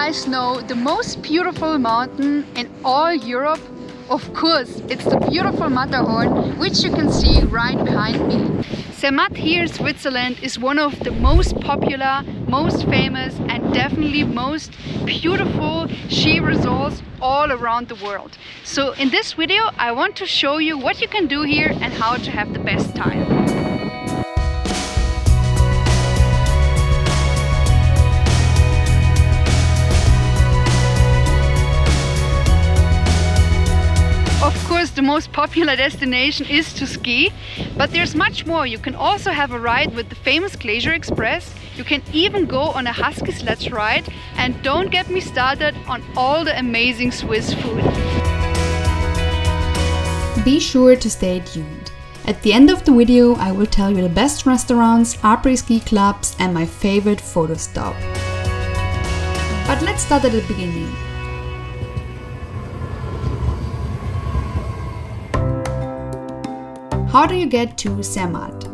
guys know the most beautiful mountain in all Europe? Of course, it's the beautiful Matterhorn, which you can see right behind me. Zermatt here in Switzerland is one of the most popular, most famous and definitely most beautiful ski resorts all around the world. So in this video I want to show you what you can do here and how to have the best time. Of course, the most popular destination is to ski, but there's much more. You can also have a ride with the famous Glacier Express. You can even go on a Husky sledge ride, and don't get me started on all the amazing Swiss food. Be sure to stay tuned. At the end of the video I will tell you the best restaurants, après-ski clubs and my favorite photo stop. But let's start at the beginning. How do you get to Zermatt?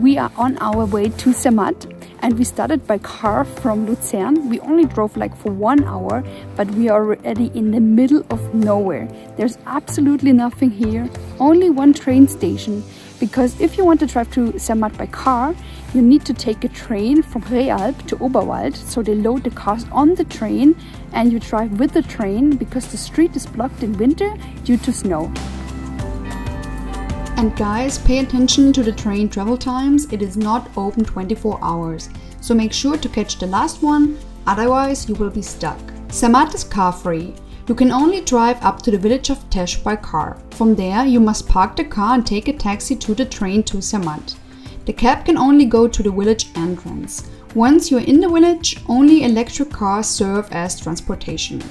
We are on our way to Zermatt and we started by car from Luzern. We only drove like for 1 hour, but we are already in the middle of nowhere. There's absolutely nothing here, only one train station. Because if you want to drive to Zermatt by car, you need to take a train from Realp to Oberwald. So they load the cars on the train and you drive with the train because the street is blocked in winter due to snow. And guys, pay attention to the train travel times. It is not open 24 hours. So make sure to catch the last one, otherwise you will be stuck. Zermatt is car free. You can only drive up to the village of Tesch by car. From there you must park the car and take a taxi to the train to Zermatt. The cab can only go to the village entrance. Once you're in the village, only electric cars serve as transportation.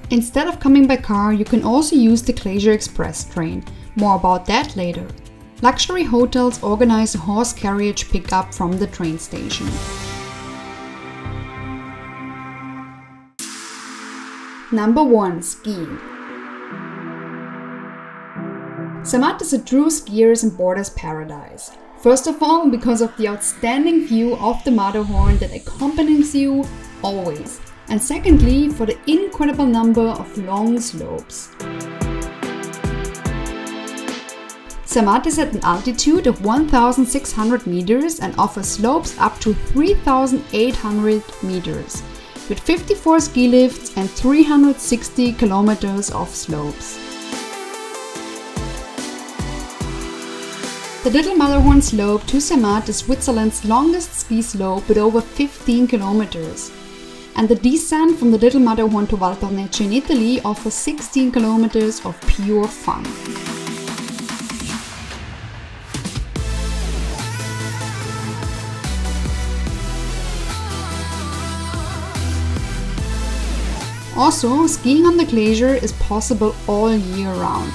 Instead of coming by car, you can also use the Glacier Express train. More about that later. Luxury hotels organize a horse carriage pickup from the train station. Number 1. Skiing. Zermatt is a true skiers and boarders paradise. First of all, because of the outstanding view of the Matterhorn that accompanies you always. And secondly, for the incredible number of long slopes. Zermatt is at an altitude of 1,600 meters and offers slopes up to 3,800 meters. With 54 ski lifts and 360 kilometers of slopes. The Little Matterhorn slope to Zermatt is Switzerland's longest ski slope with over 15 kilometers. And the descent from the Little Matterhorn to Valtornecce in Italy offers 16 kilometers of pure fun. Also, skiing on the glacier is possible all year round.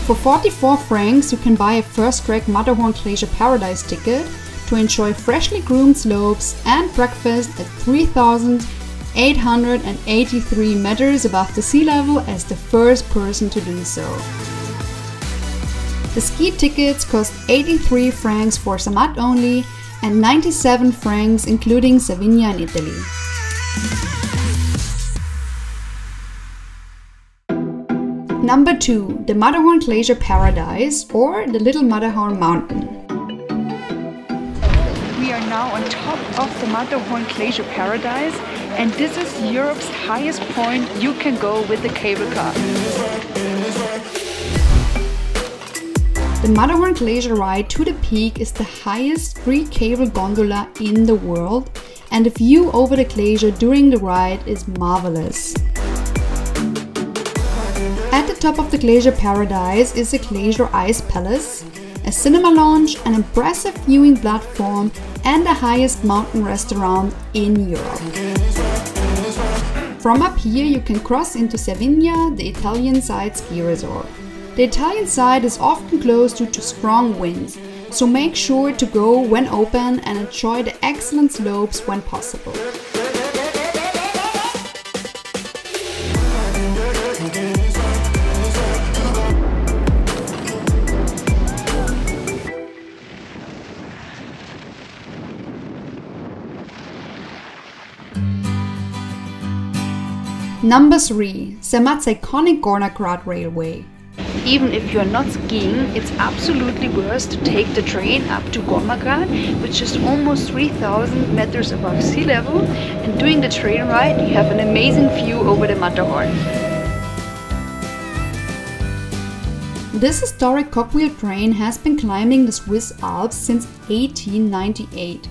For 44 francs you can buy a first-track Matterhorn Glacier Paradise ticket to enjoy freshly groomed slopes and breakfast at 3,883 meters above the sea level as the first person to do so. The ski tickets cost 83 francs for Zermatt only and 97 francs including Sardinia in Italy. Number 2. The Matterhorn Glacier Paradise or the Little Matterhorn Mountain. We are now on top of the Matterhorn Glacier Paradise and this is Europe's highest point you can go with the cable car. The Matterhorn Glacier ride to the peak is the highest free cable gondola in the world and the view over the glacier during the ride is marvelous. At the top of the Glacier Paradise is a Glacier Ice Palace, a cinema lounge, an impressive viewing platform and the highest mountain restaurant in Europe. From up here you can cross into Sardinia, the Italian side ski resort. The Italian side is often closed due to strong winds, so make sure to go when open and enjoy the excellent slopes when possible. Number 3. Zermatt's iconic Gornergrat Railway. Even if you're not skiing, it's absolutely worth to take the train up to Gornergrat, which is almost 3,000 meters above sea level, and doing the train ride you have an amazing view over the Matterhorn. This historic cogwheel train has been climbing the Swiss Alps since 1898,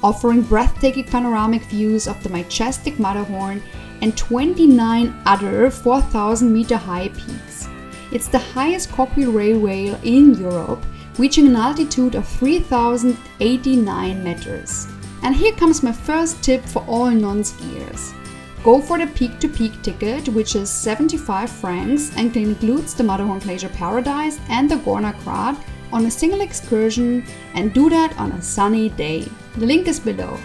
offering breathtaking panoramic views of the majestic Matterhorn and 29 other 4,000-meter high peaks. It's the highest cogwheel railway in Europe, reaching an altitude of 3,089 meters. And here comes my first tip for all non-skiers. Go for the peak-to-peak ticket, which is 75 francs and includes the Matterhorn Glacier Paradies and the Gornergrat on a single excursion, and do that on a sunny day. The link is below.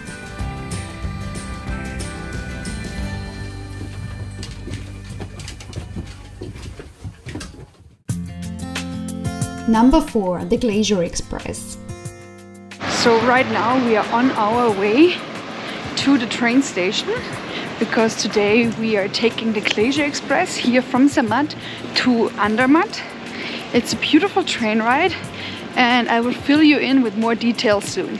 Number 4. The Glacier Express. So right now we are on our way to the train station, because today we are taking the Glacier Express here from Zermatt to Andermatt. It's a beautiful train ride, and I will fill you in with more details soon.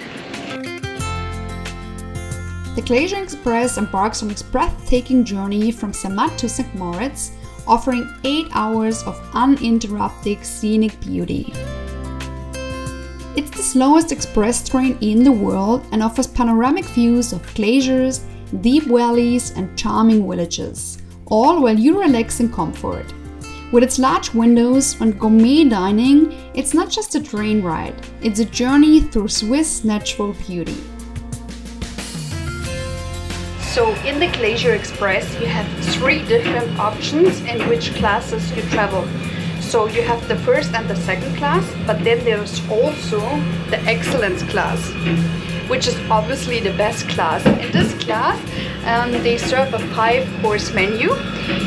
The Glacier Express embarks on its breathtaking journey from Zermatt to St. Moritz, offering 8 hours of uninterrupted scenic beauty. It's the slowest express train in the world and offers panoramic views of glaciers, deep valleys and charming villages, all while you relax in comfort. With its large windows and gourmet dining, it's not just a train ride, it's a journey through Swiss natural beauty. So in the Glacier Express you have 3 different options in which classes you travel. So you have the first and the second class, but then there's also the excellence class, which is obviously the best class. In this class they serve a 5-course menu.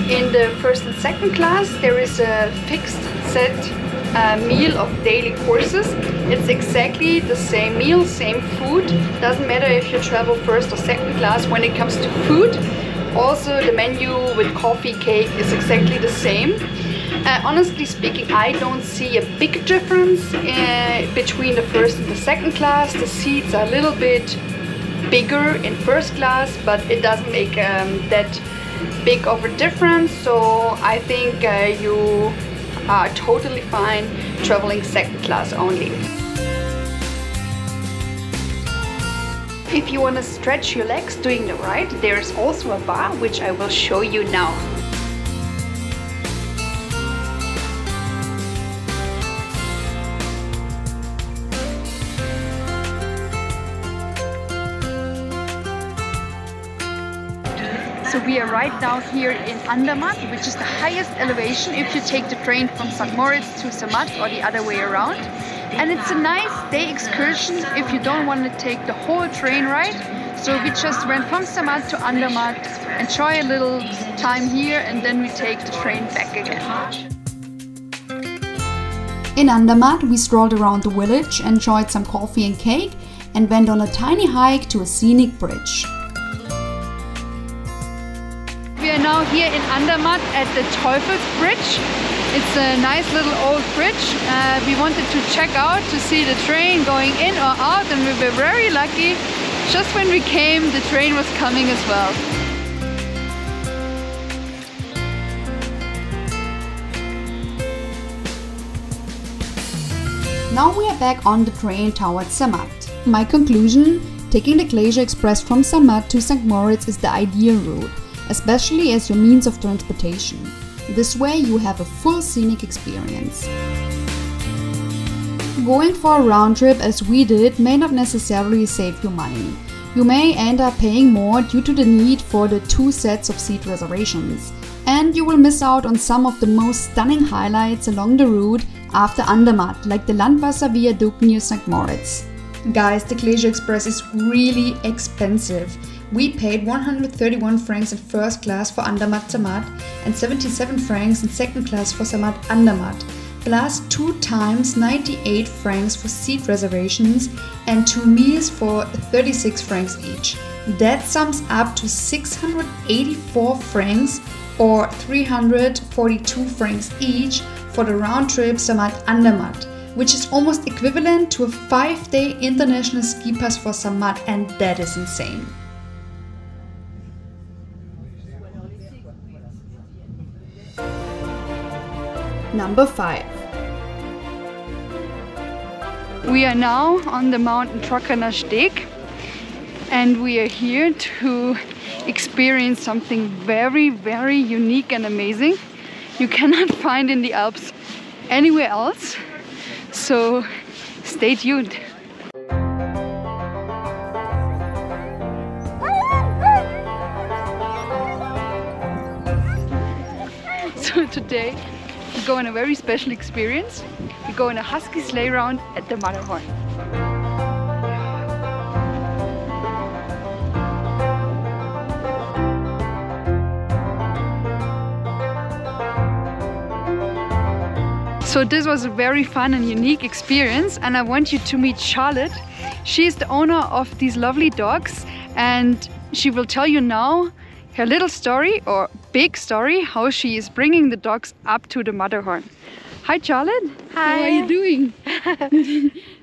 In the first and second class there is a fixed set meal of daily courses. It's exactly the same meal, same food. Doesn't matter if you travel first or second class when it comes to food. Also the menu with coffee, cake is exactly the same. Honestly speaking, I don't see a big difference between the first and the second class. The seats are a little bit bigger in first class, but it doesn't make that big of a difference. So I think you are totally fine traveling second class only. If you want to stretch your legs doing the ride, there is also a bar, which I will show you now. So we are right now here in Andermatt, which is the highest elevation if you take the train from St. Moritz to Zermatt or the other way around. And it's a nice day excursion if you don't want to take the whole train ride. So we just went from Zermatt to Andermatt, enjoy a little time here, and then we take the train back again. In Andermatt we strolled around the village, enjoyed some coffee and cake, and went on a tiny hike to a scenic bridge. We are now here in Andermatt at the Teufels Bridge. It's a nice little old bridge. We wanted to check out to see the train going in or out, and we were very lucky. Just when we came, the train was coming as well. Now we are back on the train towards Zermatt. My conclusion: taking the Glacier Express from Zermatt to St. Moritz is the ideal route, especially as your means of transportation. This way you have a full scenic experience. Going for a round trip as we did may not necessarily save you money. You may end up paying more due to the need for the 2 sets of seat reservations. And you will miss out on some of the most stunning highlights along the route after Andermatt, like the Landwasser Viaduct near St. Moritz. Guys, the Glacier Express is really expensive. We paid 131 francs in first class for Andermatt-Zermatt and 77 francs in second class for Zermatt-Andermatt, plus 2 times 98 francs for seat reservations and 2 meals for 36 francs each. That sums up to 684 francs or 342 francs each for the round trip Zermatt-Andermatt, which is almost equivalent to a 5-day international ski pass for Zermatt, and that is insane. Number 5. We are now on the mountain Trockener Steg, and we are here to experience something very, very unique and amazing. You cannot find in the Alps anywhere else, so stay tuned. So today we go on a very special experience. We go on a Husky sleigh round at the Matterhorn. So this was a very fun and unique experience, and I want you to meet Charlotte. She is the owner of these lovely dogs, and she will tell you now her little story, or big story, how she is bringing the dogs up to the Matterhorn. Hi Charlotte! Hi! How are you doing?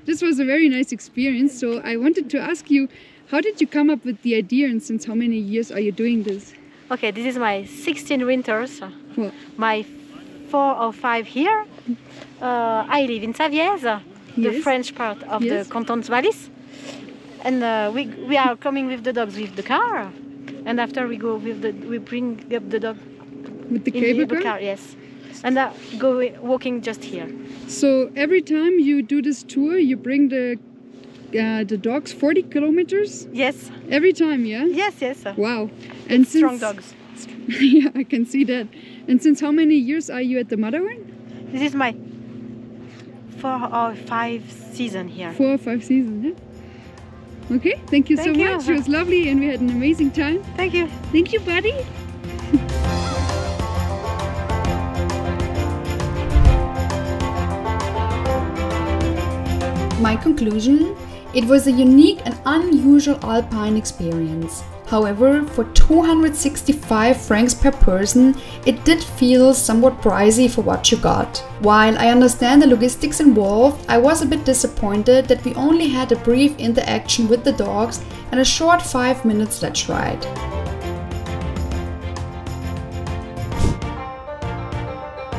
This was a very nice experience, so I wanted to ask you, how did you come up with the idea, and since how many years are you doing this? Okay, this is my 16 winters. Cool. My 4 or 5 here. I live in Savièse, the Yes. French part of Yes. the Canton Valais. And we are coming with the dogs with the car. And after we go with we bring up the dog With the in cable the car? car, yes. And go walking just here. So every time you do this tour, you bring the dogs 40 kilometers? Yes, Every time, yeah? yes, yes. Wow. And Strong dogs. Yeah, I can see that. And since how many years are you at the Matterhorn? This is my 4 or 5 season here. 4 or 5 seasons, yeah? Okay, thank you so Thank you. much. It was lovely and we had an amazing time. Thank you. Thank you, buddy. My conclusion? It was a unique and unusual alpine experience. However, for 265 francs per person, it did feel somewhat pricey for what you got. While I understand the logistics involved, I was a bit disappointed that we only had a brief interaction with the dogs and a short 5-minute sledge ride.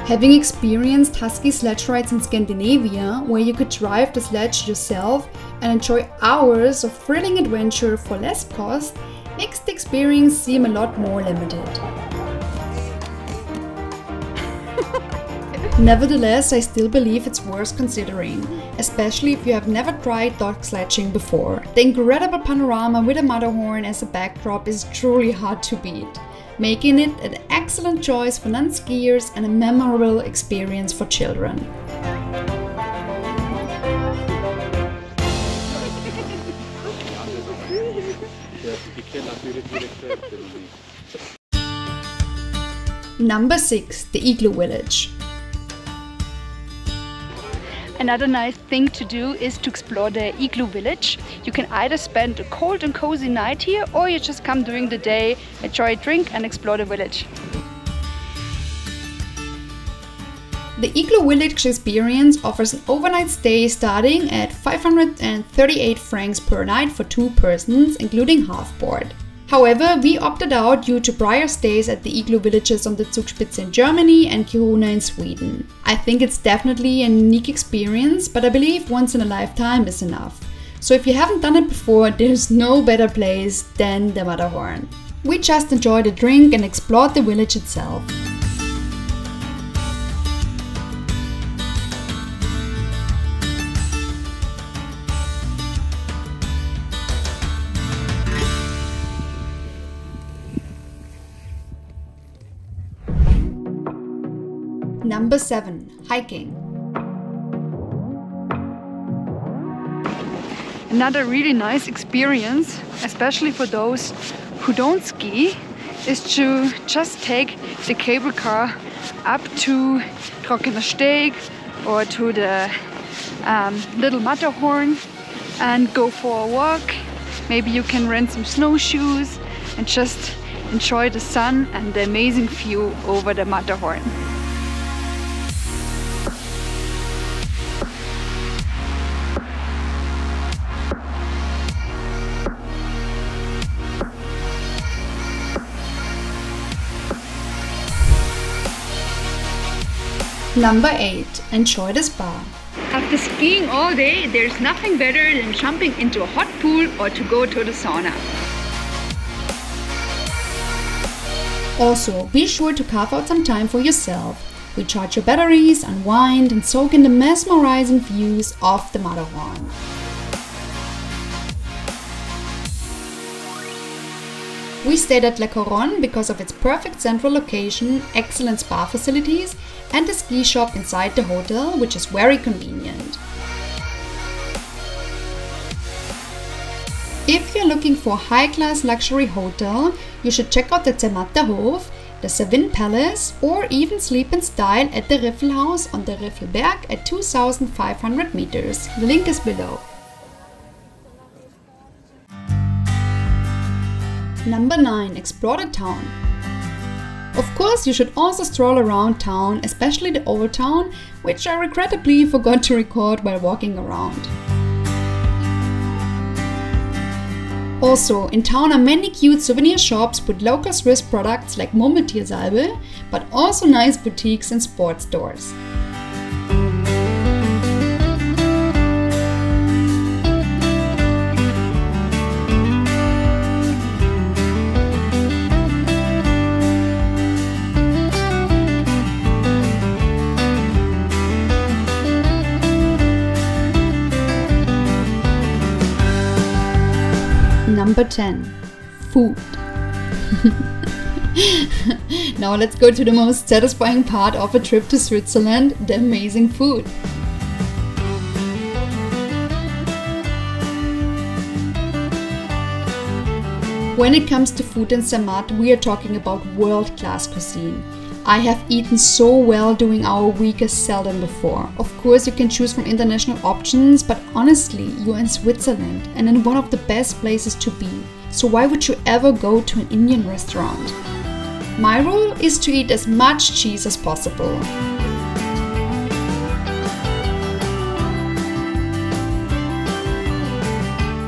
Having experienced Husky sledge rides in Scandinavia, where you could drive the sledge yourself and enjoy hours of thrilling adventure for less cost, makes the experience seem a lot more limited. Nevertheless, I still believe it's worth considering, especially if you have never tried dog sledging before. The incredible panorama with a Matterhorn as a backdrop is truly hard to beat, making it an excellent choice for non-skiers and a memorable experience for children. Number 6. The Igloo Village. Another nice thing to do is to explore the Igloo Village. You can either spend a cold and cozy night here, or you just come during the day, enjoy a drink and explore the village. The Igloo Village experience offers an overnight stay starting at 538 francs per night for 2 persons, including half-board. However, we opted out due to prior stays at the Igloo Villages on the Zugspitze in Germany and Kiruna in Sweden. I think it's definitely a unique experience, but I believe once in a lifetime is enough. So if you haven't done it before, there's no better place than the Matterhorn. We just enjoyed a drink and explored the village itself. Number 7. Hiking. Another really nice experience, especially for those who don't ski, is to just take the cable car up to Trockener Steg or to the little Matterhorn and go for a walk Maybe you can rent some snowshoes and just enjoy the sun and the amazing view over the Matterhorn. Number 8. Enjoy the spa. After skiing all day, there's nothing better than jumping into a hot pool or to go to the sauna. Also, be sure to carve out some time for yourself. Recharge your batteries, unwind, and soak in the mesmerizing views of the Matterhorn. We stayed at Le Coron because of its perfect central location, excellent spa facilities, and a ski shop inside the hotel, which is very convenient. If you're looking for a high-class luxury hotel, you should check out the Zermatt Hof, the Savin Palace, or even sleep in style at the Riffelhaus on the Riffelberg at 2,500 meters. The link is below. Number 9. Explore the town. Of course, you should also stroll around town, especially the old town, which I regrettably forgot to record while walking around. Also, in town are many cute souvenir shops with local Swiss products like Murmeltiersalbe, but also nice boutiques and sports stores. Number 10. Food. Now let's go to the most satisfying part of a trip to Switzerland, the amazing food. When it comes to food in Zermatt, we are talking about world-class cuisine. I have eaten so well during our week as seldom before. Of course, you can choose from international options, but honestly, you're in Switzerland and in one of the best places to be. So why would you ever go to an Indian restaurant? My rule is to eat as much cheese as possible.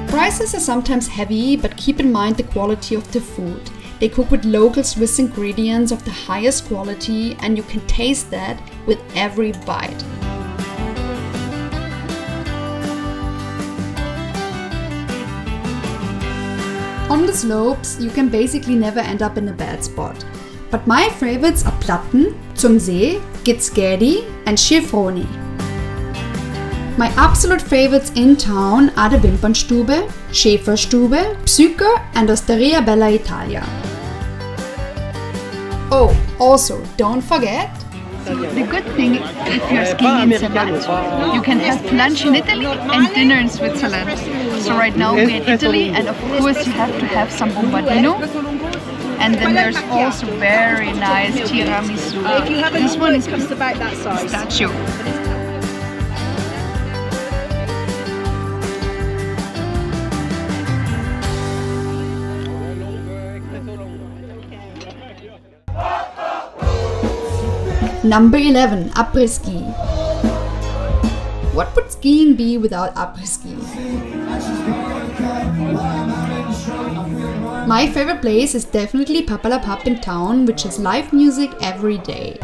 Prices are sometimes heavy, but keep in mind the quality of the food. They cook with local Swiss ingredients of the highest quality, and you can taste that with every bite. On the slopes, you can basically never end up in a bad spot. But my favorites are Platten, Zum See, Gitskedi and Schifroni. My absolute favorites in town are the Wimpernstube, Schäferstube, Psyche and Osteria Bella Italia. Oh, also don't forget, The good thing, if you're skiing in Zermatt, you can have lunch in Italy and dinner in Switzerland. So right now we're in Italy, and of course you have to have some bombardino. And then there's also very nice tiramisu. This one is about that size. Pistachio. Number 11. Après-Ski. What would skiing be without après-ski? My favorite place is definitely Papalapap in town, which has live music every day.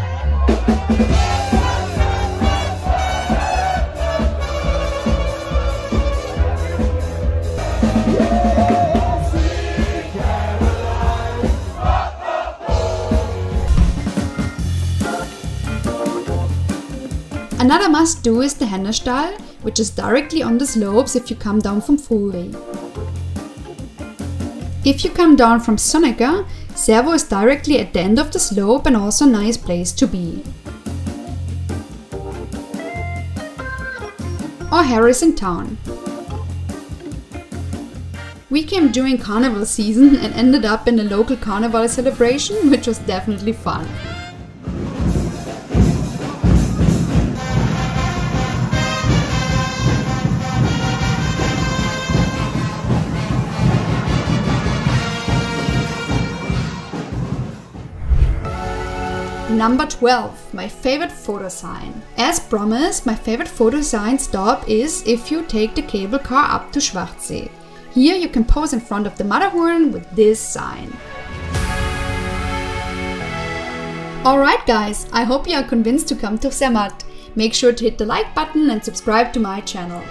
Another must-do is the Hennerstall, which is directly on the slopes if you come down from Fulri. If you come down from Sonnecker, Servo is directly at the end of the slope and also a nice place to be. Or Harris in town. We came during carnival season and ended up in a local carnival celebration, which was definitely fun. Number 12, my favorite photo sign. As promised, my favorite photo sign stop is if you take the cable car up to Schwarzsee. Here you can pose in front of the Matterhorn with this sign. Alright guys, I hope you are convinced to come to Zermatt. Make sure to hit the like button and subscribe to my channel.